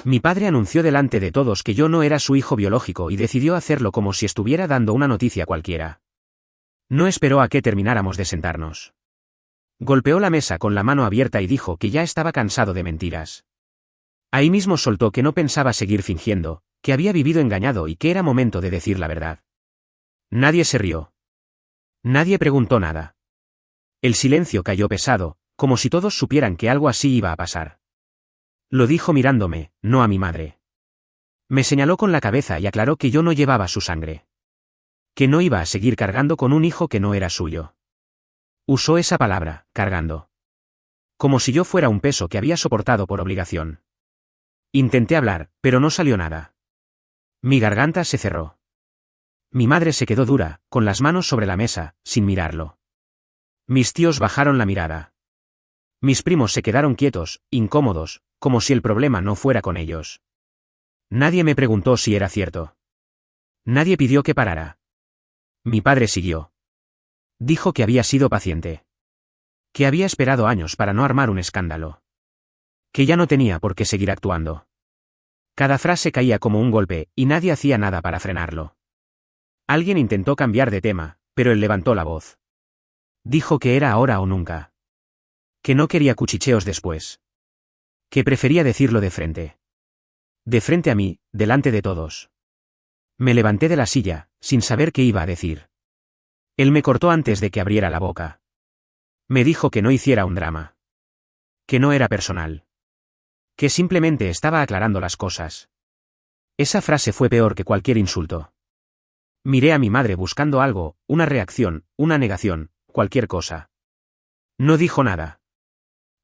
Mi padre anunció delante de todos que yo no era su hijo biológico y decidió hacerlo como si estuviera dando una noticia cualquiera. No esperó a que termináramos de sentarnos. Golpeó la mesa con la mano abierta y dijo que ya estaba cansado de mentiras. Ahí mismo soltó que no pensaba seguir fingiendo, que había vivido engañado y que era momento de decir la verdad. Nadie se rió. Nadie preguntó nada. El silencio cayó pesado, como si todos supieran que algo así iba a pasar. Lo dijo mirándome, no a mi madre. Me señaló con la cabeza y aclaró que yo no llevaba su sangre. Que no iba a seguir cargando con un hijo que no era suyo. Usó esa palabra, cargando. Como si yo fuera un peso que había soportado por obligación. Intenté hablar, pero no salió nada. Mi garganta se cerró. Mi madre se quedó dura, con las manos sobre la mesa, sin mirarlo. Mis tíos bajaron la mirada. Mis primos se quedaron quietos, incómodos, como si el problema no fuera con ellos. Nadie me preguntó si era cierto. Nadie pidió que parara. Mi padre siguió. Dijo que había sido paciente. Que había esperado años para no armar un escándalo. Que ya no tenía por qué seguir actuando. Cada frase caía como un golpe, y nadie hacía nada para frenarlo. Alguien intentó cambiar de tema, pero él levantó la voz. Dijo que era ahora o nunca. Que no quería cuchicheos después. Que prefería decirlo de frente. De frente a mí, delante de todos. Me levanté de la silla, sin saber qué iba a decir. Él me cortó antes de que abriera la boca. Me dijo que no hiciera un drama. Que no era personal. Que simplemente estaba aclarando las cosas. Esa frase fue peor que cualquier insulto. Miré a mi madre buscando algo, una reacción, una negación, cualquier cosa. No dijo nada.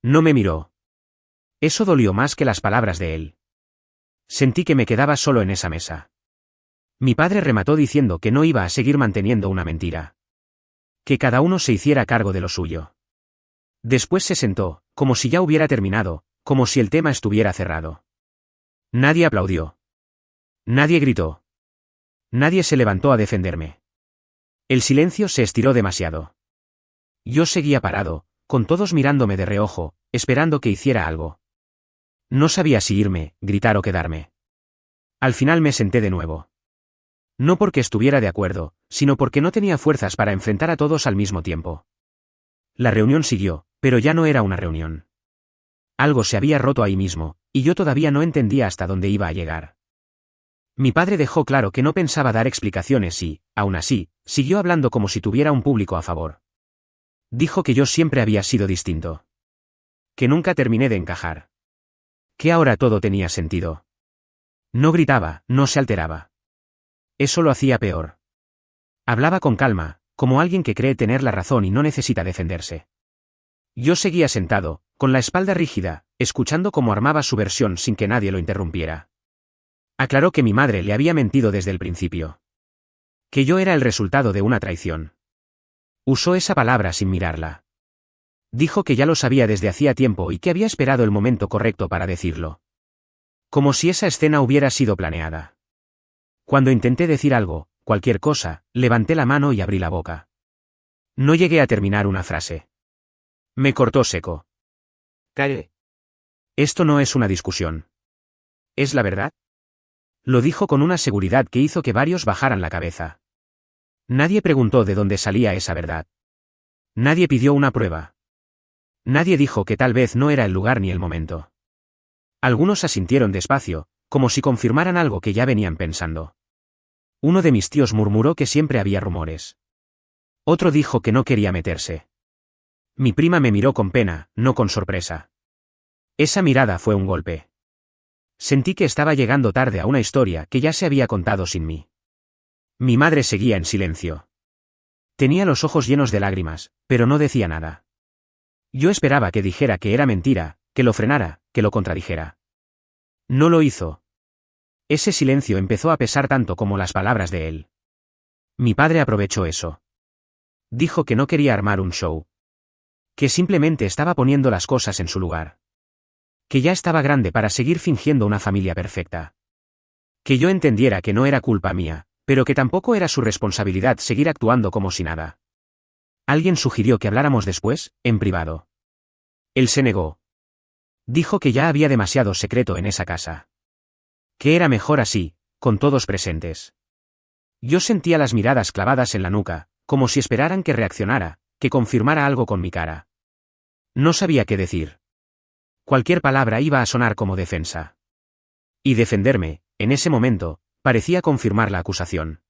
No me miró. Eso dolió más que las palabras de él. Sentí que me quedaba solo en esa mesa. Mi padre remató diciendo que no iba a seguir manteniendo una mentira. Que cada uno se hiciera cargo de lo suyo. Después se sentó, como si ya hubiera terminado, como si el tema estuviera cerrado. Nadie aplaudió. Nadie gritó. Nadie se levantó a defenderme. El silencio se estiró demasiado. Yo seguía parado, con todos mirándome de reojo, esperando que hiciera algo. No sabía si irme, gritar o quedarme. Al final me senté de nuevo. No porque estuviera de acuerdo, sino porque no tenía fuerzas para enfrentar a todos al mismo tiempo. La reunión siguió, pero ya no era una reunión. Algo se había roto ahí mismo, y yo todavía no entendía hasta dónde iba a llegar. Mi padre dejó claro que no pensaba dar explicaciones y, aún así, siguió hablando como si tuviera un público a favor. Dijo que yo siempre había sido distinto. Que nunca terminé de encajar. Que ahora todo tenía sentido. No gritaba, no se alteraba. Eso lo hacía peor. Hablaba con calma, como alguien que cree tener la razón y no necesita defenderse. Yo seguía sentado, con la espalda rígida, escuchando cómo armaba su versión sin que nadie lo interrumpiera. Aclaró que mi madre le había mentido desde el principio. Que yo era el resultado de una traición. Usó esa palabra sin mirarla. Dijo que ya lo sabía desde hacía tiempo y que había esperado el momento correcto para decirlo. Como si esa escena hubiera sido planeada. Cuando intenté decir algo, cualquier cosa, levanté la mano y abrí la boca. No llegué a terminar una frase. Me cortó seco. Calle. Esto no es una discusión. ¿Es la verdad? Lo dijo con una seguridad que hizo que varios bajaran la cabeza. Nadie preguntó de dónde salía esa verdad. Nadie pidió una prueba. Nadie dijo que tal vez no era el lugar ni el momento. Algunos asintieron despacio, como si confirmaran algo que ya venían pensando. Uno de mis tíos murmuró que siempre había rumores. Otro dijo que no quería meterse. Mi prima me miró con pena, no con sorpresa. Esa mirada fue un golpe. Sentí que estaba llegando tarde a una historia que ya se había contado sin mí. Mi madre seguía en silencio. Tenía los ojos llenos de lágrimas, pero no decía nada. Yo esperaba que dijera que era mentira, que lo frenara, que lo contradijera. No lo hizo. Ese silencio empezó a pesar tanto como las palabras de él. Mi padre aprovechó eso. Dijo que no quería armar un show. Que simplemente estaba poniendo las cosas en su lugar. Que ya estaba grande para seguir fingiendo una familia perfecta. Que yo entendiera que no era culpa mía, pero que tampoco era su responsabilidad seguir actuando como si nada. Alguien sugirió que habláramos después, en privado. Él se negó. Dijo que ya había demasiado secreto en esa casa. Que era mejor así, con todos presentes. Yo sentía las miradas clavadas en la nuca, como si esperaran que reaccionara, que confirmara algo con mi cara. No sabía qué decir. Cualquier palabra iba a sonar como defensa. Y defenderme, en ese momento, parecía confirmar la acusación.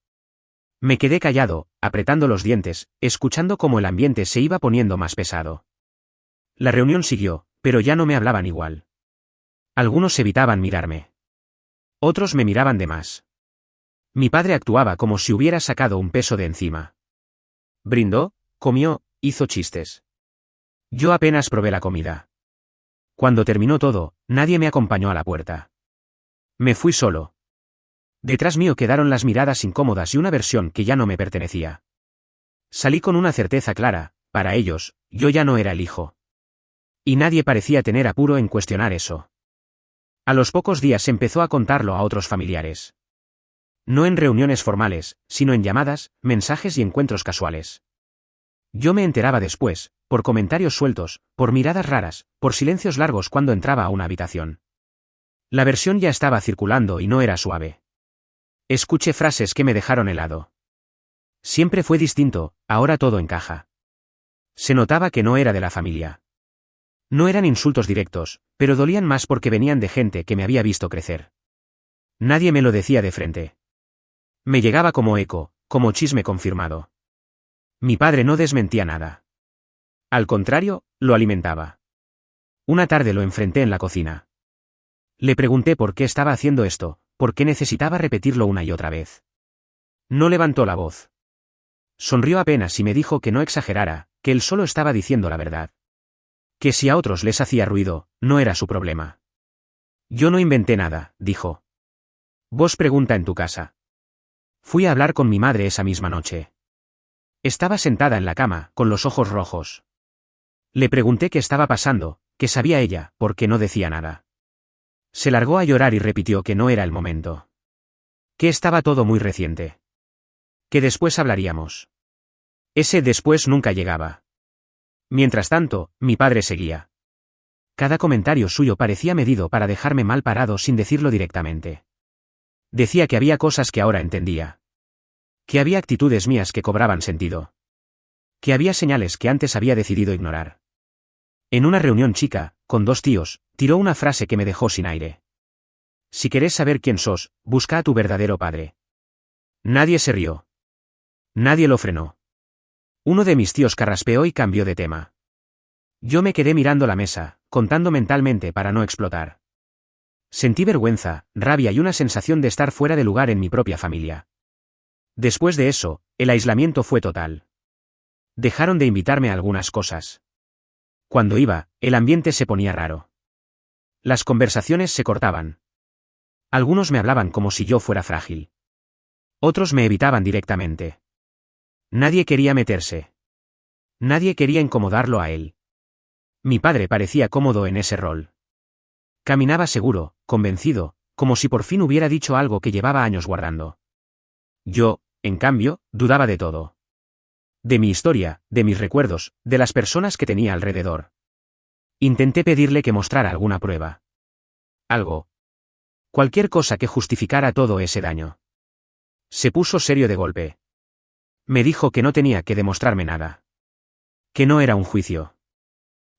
Me quedé callado, apretando los dientes, escuchando cómo el ambiente se iba poniendo más pesado. La reunión siguió, pero ya no me hablaban igual. Algunos evitaban mirarme. Otros me miraban de más. Mi padre actuaba como si hubiera sacado un peso de encima. Brindó, comió, hizo chistes. Yo apenas probé la comida. Cuando terminó todo, nadie me acompañó a la puerta. Me fui solo. Detrás mío quedaron las miradas incómodas y una versión que ya no me pertenecía. Salí con una certeza clara, para ellos, yo ya no era el hijo. Y nadie parecía tener apuro en cuestionar eso. A los pocos días empezó a contarlo a otros familiares. No en reuniones formales, sino en llamadas, mensajes y encuentros casuales. Yo me enteraba después, por comentarios sueltos, por miradas raras, por silencios largos cuando entraba a una habitación. La versión ya estaba circulando y no era suave. Escuché frases que me dejaron helado. Siempre fue distinto, ahora todo encaja. Se notaba que no era de la familia. No eran insultos directos, pero dolían más porque venían de gente que me había visto crecer. Nadie me lo decía de frente. Me llegaba como eco, como chisme confirmado. Mi padre no desmentía nada. Al contrario, lo alimentaba. Una tarde lo enfrenté en la cocina. Le pregunté por qué estaba haciendo esto, por qué necesitaba repetirlo una y otra vez. No levantó la voz. Sonrió apenas y me dijo que no exagerara, que él solo estaba diciendo la verdad. Que si a otros les hacía ruido, no era su problema. Yo no inventé nada, dijo. Vos pregunta en tu casa. Fui a hablar con mi madre esa misma noche. Estaba sentada en la cama, con los ojos rojos. Le pregunté qué estaba pasando, qué sabía ella, porque no decía nada. Se largó a llorar y repitió que no era el momento. Que estaba todo muy reciente. Que después hablaríamos. Ese después nunca llegaba. Mientras tanto, mi padre seguía. Cada comentario suyo parecía medido para dejarme mal parado sin decirlo directamente. Decía que había cosas que ahora entendía. Que había actitudes mías que cobraban sentido. Que había señales que antes había decidido ignorar. En una reunión chica, con 2 tíos, tiró una frase que me dejó sin aire. Si querés saber quién sos, busca a tu verdadero padre. Nadie se rió. Nadie lo frenó. Uno de mis tíos carraspeó y cambió de tema. Yo me quedé mirando la mesa, contando mentalmente para no explotar. Sentí vergüenza, rabia y una sensación de estar fuera de lugar en mi propia familia. Después de eso, el aislamiento fue total. Dejaron de invitarme a algunas cosas. Cuando iba, el ambiente se ponía raro. Las conversaciones se cortaban. Algunos me hablaban como si yo fuera frágil. Otros me evitaban directamente. Nadie quería meterse. Nadie quería incomodarlo a él. Mi padre parecía cómodo en ese rol. Caminaba seguro, convencido, como si por fin hubiera dicho algo que llevaba años guardando. Yo, en cambio, dudaba de todo. De mi historia, de mis recuerdos, de las personas que tenía alrededor. Intenté pedirle que mostrara alguna prueba. Algo. Cualquier cosa que justificara todo ese daño. Se puso serio de golpe. Me dijo que no tenía que demostrarme nada. Que no era un juicio.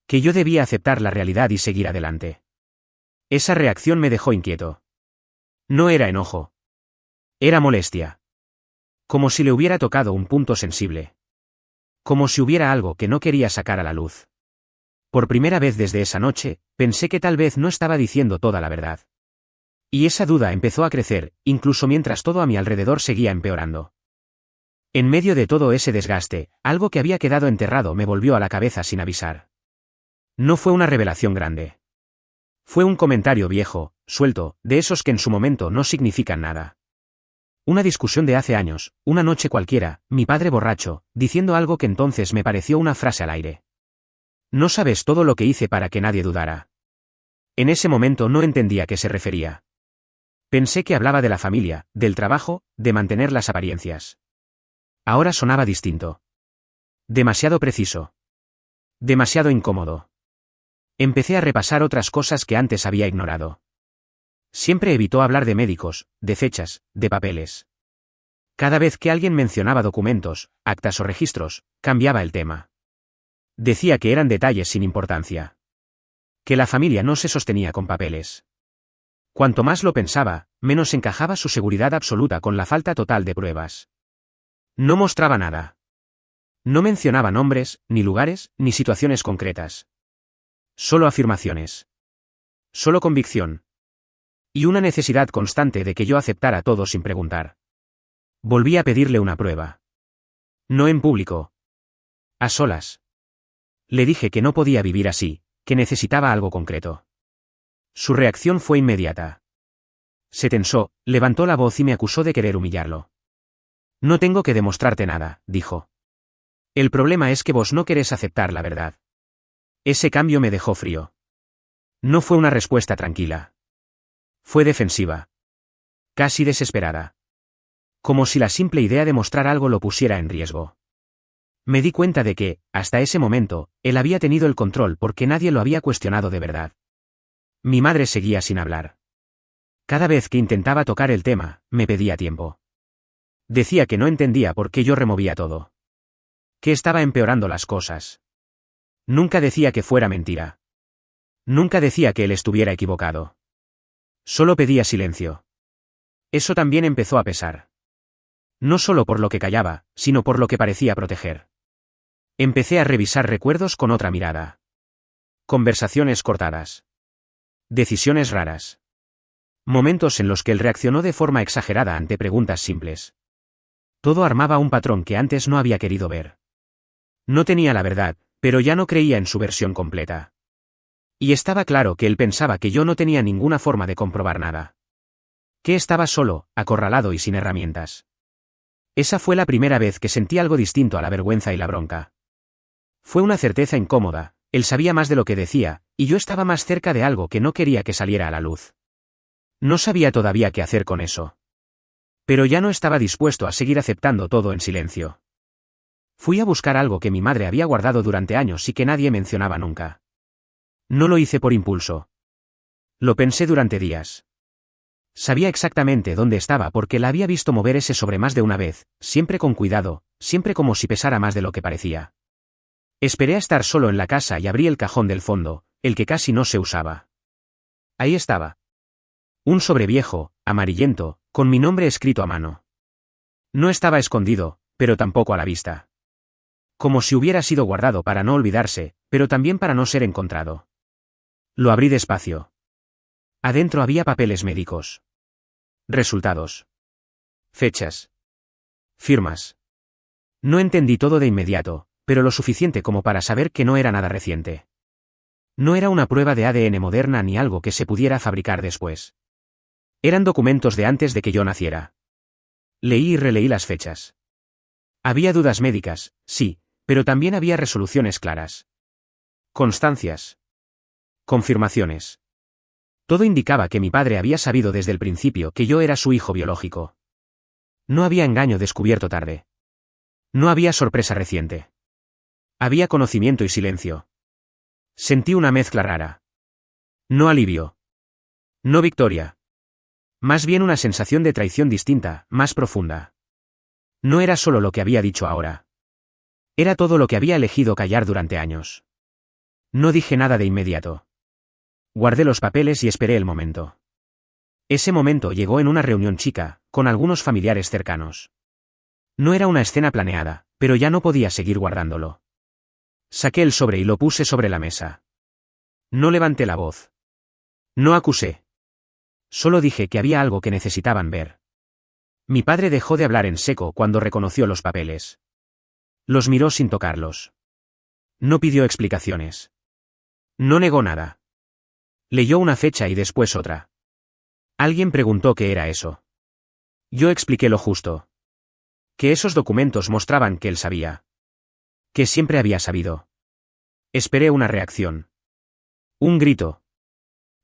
Que yo debía aceptar la realidad y seguir adelante. Esa reacción me dejó inquieto. No era enojo. Era molestia. Como si le hubiera tocado un punto sensible. Como si hubiera algo que no quería sacar a la luz. Por primera vez desde esa noche, pensé que tal vez no estaba diciendo toda la verdad. Y esa duda empezó a crecer, incluso mientras todo a mi alrededor seguía empeorando. En medio de todo ese desgaste, algo que había quedado enterrado me volvió a la cabeza sin avisar. No fue una revelación grande. Fue un comentario viejo, suelto, de esos que en su momento no significan nada. Una discusión de hace años, una noche cualquiera, mi padre borracho, diciendo algo que entonces me pareció una frase al aire. No sabes todo lo que hice para que nadie dudara. En ese momento no entendía a qué se refería. Pensé que hablaba de la familia, del trabajo, de mantener las apariencias. Ahora sonaba distinto. Demasiado preciso. Demasiado incómodo. Empecé a repasar otras cosas que antes había ignorado. Siempre evitó hablar de médicos, de fechas, de papeles. Cada vez que alguien mencionaba documentos, actas o registros, cambiaba el tema. Decía que eran detalles sin importancia. Que la familia no se sostenía con papeles. Cuanto más lo pensaba, menos encajaba su seguridad absoluta con la falta total de pruebas. No mostraba nada. No mencionaba nombres, ni lugares, ni situaciones concretas. Solo afirmaciones. Solo convicción. Y una necesidad constante de que yo aceptara todo sin preguntar. Volví a pedirle una prueba. No en público. A solas. Le dije que no podía vivir así, que necesitaba algo concreto. Su reacción fue inmediata. Se tensó, levantó la voz y me acusó de querer humillarlo. No tengo que demostrarte nada, dijo. El problema es que vos no querés aceptar la verdad. Ese cambio me dejó frío. No fue una respuesta tranquila. Fue defensiva. Casi desesperada. Como si la simple idea de mostrar algo lo pusiera en riesgo. Me di cuenta de que, hasta ese momento, él había tenido el control porque nadie lo había cuestionado de verdad. Mi madre seguía sin hablar. Cada vez que intentaba tocar el tema, me pedía tiempo. Decía que no entendía por qué yo removía todo. Que estaba empeorando las cosas. Nunca decía que fuera mentira. Nunca decía que él estuviera equivocado. Solo pedía silencio. Eso también empezó a pesar. No solo por lo que callaba, sino por lo que parecía proteger. Empecé a revisar recuerdos con otra mirada. Conversaciones cortadas. Decisiones raras. Momentos en los que él reaccionó de forma exagerada ante preguntas simples. Todo armaba un patrón que antes no había querido ver. No tenía la verdad, pero ya no creía en su versión completa. Y estaba claro que él pensaba que yo no tenía ninguna forma de comprobar nada. Que estaba solo, acorralado y sin herramientas. Esa fue la primera vez que sentí algo distinto a la vergüenza y la bronca. Fue una certeza incómoda, él sabía más de lo que decía, y yo estaba más cerca de algo que no quería que saliera a la luz. No sabía todavía qué hacer con eso. Pero ya no estaba dispuesto a seguir aceptando todo en silencio. Fui a buscar algo que mi madre había guardado durante años y que nadie mencionaba nunca. No lo hice por impulso. Lo pensé durante días. Sabía exactamente dónde estaba porque la había visto mover ese sobre más de una vez, siempre con cuidado, siempre como si pesara más de lo que parecía. Esperé a estar solo en la casa y abrí el cajón del fondo, el que casi no se usaba. Ahí estaba. Un sobre viejo, amarillento, con mi nombre escrito a mano. No estaba escondido, pero tampoco a la vista. Como si hubiera sido guardado para no olvidarse, pero también para no ser encontrado. Lo abrí despacio. Adentro había papeles médicos. Resultados. Fechas. Firmas. No entendí todo de inmediato, pero lo suficiente como para saber que no era nada reciente. No era una prueba de ADN moderna ni algo que se pudiera fabricar después. Eran documentos de antes de que yo naciera. Leí y releí las fechas. Había dudas médicas, sí, pero también había resoluciones claras. Constancias. Confirmaciones. Todo indicaba que mi padre había sabido desde el principio que yo era su hijo biológico. No había engaño descubierto tarde. No había sorpresa reciente. Había conocimiento y silencio. Sentí una mezcla rara. No alivio. No victoria. Más bien una sensación de traición distinta, más profunda. No era solo lo que había dicho ahora. Era todo lo que había elegido callar durante años. No dije nada de inmediato. Guardé los papeles y esperé el momento. Ese momento llegó en una reunión chica, con algunos familiares cercanos. No era una escena planeada, pero ya no podía seguir guardándolo. Saqué el sobre y lo puse sobre la mesa. No levanté la voz. No acusé. Solo dije que había algo que necesitaban ver. Mi padre dejó de hablar en seco cuando reconoció los papeles. Los miró sin tocarlos. No pidió explicaciones. No negó nada. Leyó una fecha y después otra. Alguien preguntó qué era eso. Yo expliqué lo justo. Que esos documentos mostraban que él sabía. Que siempre había sabido. Esperé una reacción. Un grito.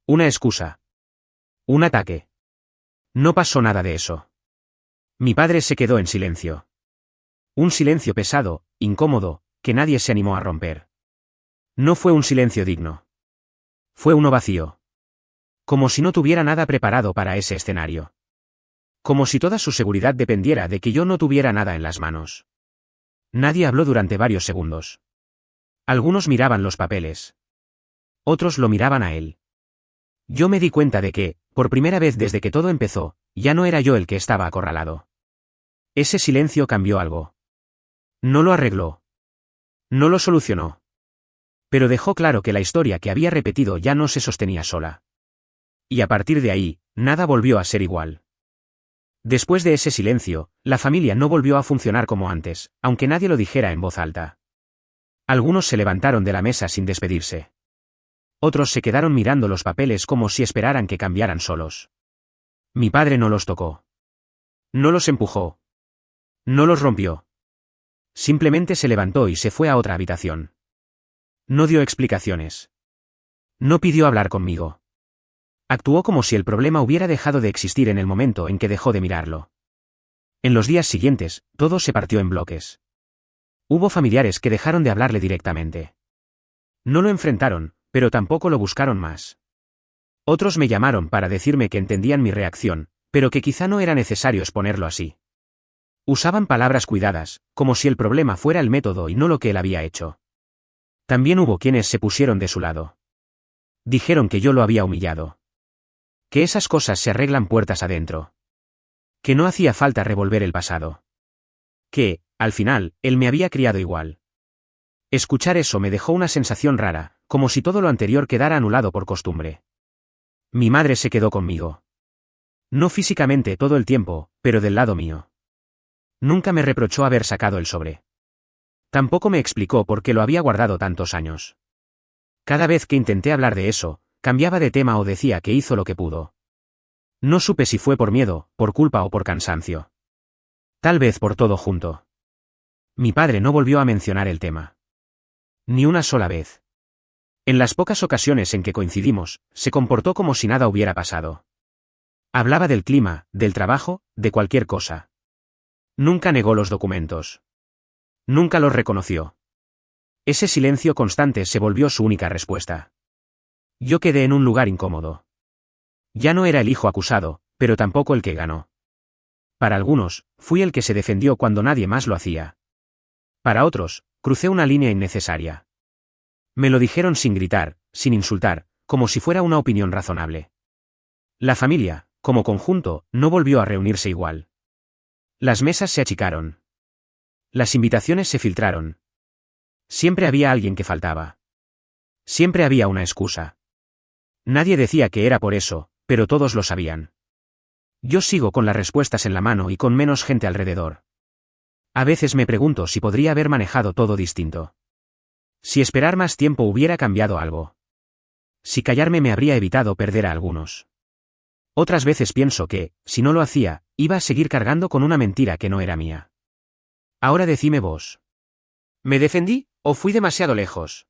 Una excusa. Un ataque. No pasó nada de eso. Mi padre se quedó en silencio. Un silencio pesado, incómodo, que nadie se animó a romper. No fue un silencio digno. Fue uno vacío. Como si no tuviera nada preparado para ese escenario. Como si toda su seguridad dependiera de que yo no tuviera nada en las manos. Nadie habló durante varios segundos. Algunos miraban los papeles. Otros lo miraban a él. Yo me di cuenta de que, por primera vez desde que todo empezó, ya no era yo el que estaba acorralado. Ese silencio cambió algo. No lo arregló. No lo solucionó. Pero dejó claro que la historia que había repetido ya no se sostenía sola. Y a partir de ahí, nada volvió a ser igual. Después de ese silencio, la familia no volvió a funcionar como antes, aunque nadie lo dijera en voz alta. Algunos se levantaron de la mesa sin despedirse. Otros se quedaron mirando los papeles como si esperaran que cambiaran solos. Mi padre no los tocó. No los empujó. No los rompió. Simplemente se levantó y se fue a otra habitación. No dio explicaciones. No pidió hablar conmigo. Actuó como si el problema hubiera dejado de existir en el momento en que dejó de mirarlo. En los días siguientes, todo se partió en bloques. Hubo familiares que dejaron de hablarle directamente. No lo enfrentaron, pero tampoco lo buscaron más. Otros me llamaron para decirme que entendían mi reacción, pero que quizá no era necesario exponerlo así. Usaban palabras cuidadas, como si el problema fuera el método y no lo que él había hecho. También hubo quienes se pusieron de su lado. Dijeron que yo lo había humillado. Que esas cosas se arreglan puertas adentro. Que no hacía falta revolver el pasado. Que, al final, él me había criado igual. Escuchar eso me dejó una sensación rara, como si todo lo anterior quedara anulado por costumbre. Mi madre se quedó conmigo. No físicamente todo el tiempo, pero del lado mío. Nunca me reprochó haber sacado el sobre. Tampoco me explicó por qué lo había guardado tantos años. Cada vez que intenté hablar de eso, cambiaba de tema o decía que hizo lo que pudo. No supe si fue por miedo, por culpa o por cansancio. Tal vez por todo junto. Mi padre no volvió a mencionar el tema. Ni una sola vez. En las pocas ocasiones en que coincidimos, se comportó como si nada hubiera pasado. Hablaba del clima, del trabajo, de cualquier cosa. Nunca negó los documentos. Nunca los reconoció. Ese silencio constante se volvió su única respuesta. Yo quedé en un lugar incómodo. Ya no era el hijo acusado, pero tampoco el que ganó. Para algunos, fui el que se defendió cuando nadie más lo hacía. Para otros, crucé una línea innecesaria. Me lo dijeron sin gritar, sin insultar, como si fuera una opinión razonable. La familia, como conjunto, no volvió a reunirse igual. Las mesas se achicaron. Las invitaciones se filtraron. Siempre había alguien que faltaba. Siempre había una excusa. Nadie decía que era por eso, pero todos lo sabían. Yo sigo con las respuestas en la mano y con menos gente alrededor. A veces me pregunto si podría haber manejado todo distinto. Si esperar más tiempo hubiera cambiado algo. Si callarme me habría evitado perder a algunos. Otras veces pienso que, si no lo hacía, iba a seguir cargando con una mentira que no era mía. Ahora decime vos. ¿Me defendí, o fui demasiado lejos?